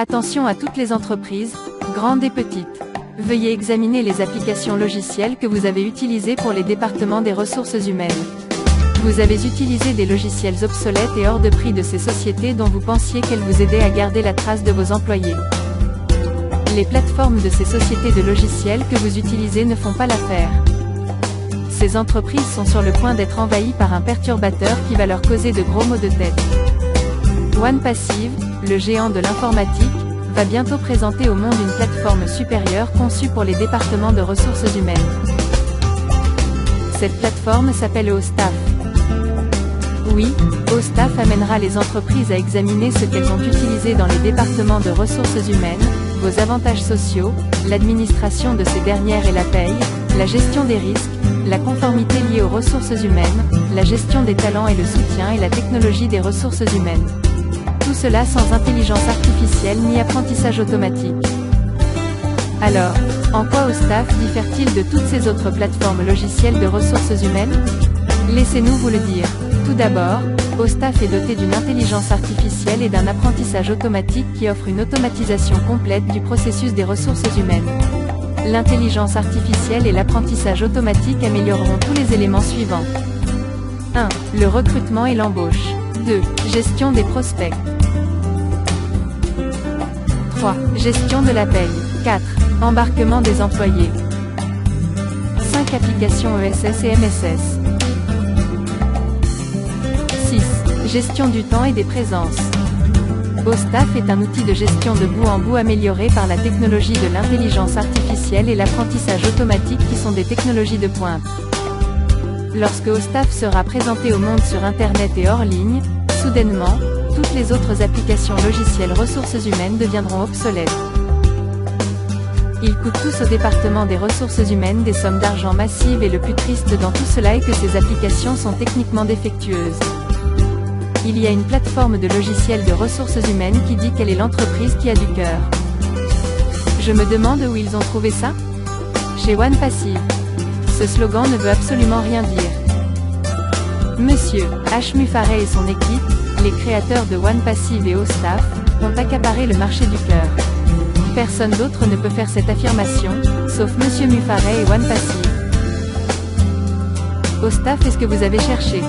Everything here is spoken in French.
Attention à toutes les entreprises, grandes et petites. Veuillez examiner les applications logicielles que vous avez utilisées pour les départements des ressources humaines. Vous avez utilisé des logiciels obsolètes et hors de prix de ces sociétés dont vous pensiez qu'elles vous aidaient à garder la trace de vos employés. Les plateformes de ces sociétés de logiciels que vous utilisez ne font pas l'affaire. Ces entreprises sont sur le point d'être envahies par un perturbateur qui va leur causer de gros maux de tête. OnePassive, le géant de l'informatique, va bientôt présenter au monde une plateforme supérieure conçue pour les départements de ressources humaines. Cette plateforme s'appelle OStaff. Oui, OStaff amènera les entreprises à examiner ce qu'elles ont utilisé dans les départements de ressources humaines, vos avantages sociaux, l'administration de ces dernières et la paye, la gestion des risques, la conformité liée aux ressources humaines, la gestion des talents et le soutien et la technologie des ressources humaines. Tout cela sans intelligence artificielle ni apprentissage automatique. Alors, en quoi OStaff diffère-t-il de toutes ces autres plateformes logicielles de ressources humaines? Laissez-nous vous le dire. Tout d'abord, OStaff est doté d'une intelligence artificielle et d'un apprentissage automatique qui offre une automatisation complète du processus des ressources humaines. L'intelligence artificielle et l'apprentissage automatique amélioreront tous les éléments suivants. 1. Le recrutement et l'embauche. 2. Gestion des prospects. 3. Gestion de la paye. 4. Embarquement des employés. 5. Applications ESS et MSS. 6. Gestion du temps et des présences. OStaff est un outil de gestion de bout en bout amélioré par la technologie de l'intelligence artificielle et l'apprentissage automatique qui sont des technologies de pointe. Lorsque OStaff sera présenté au monde sur Internet et hors ligne, soudainement, toutes les autres applications logicielles ressources humaines deviendront obsolètes. Ils coûtent tous au département des ressources humaines des sommes d'argent massives et le plus triste dans tout cela est que ces applications sont techniquement défectueuses. Il y a une plateforme de logiciels de ressources humaines qui dit qu'elle est l'entreprise qui a du cœur. Je me demande où ils ont trouvé ça? Chez OnePassive. Ce slogan ne veut absolument rien dire. Monsieur H. Muffaray et son équipe, les créateurs de OnePassive et OStaff, ont accaparé le marché du cœur. Personne d'autre ne peut faire cette affirmation, sauf Monsieur Muffaray et OnePassive. OStaff est ce que vous avez cherché.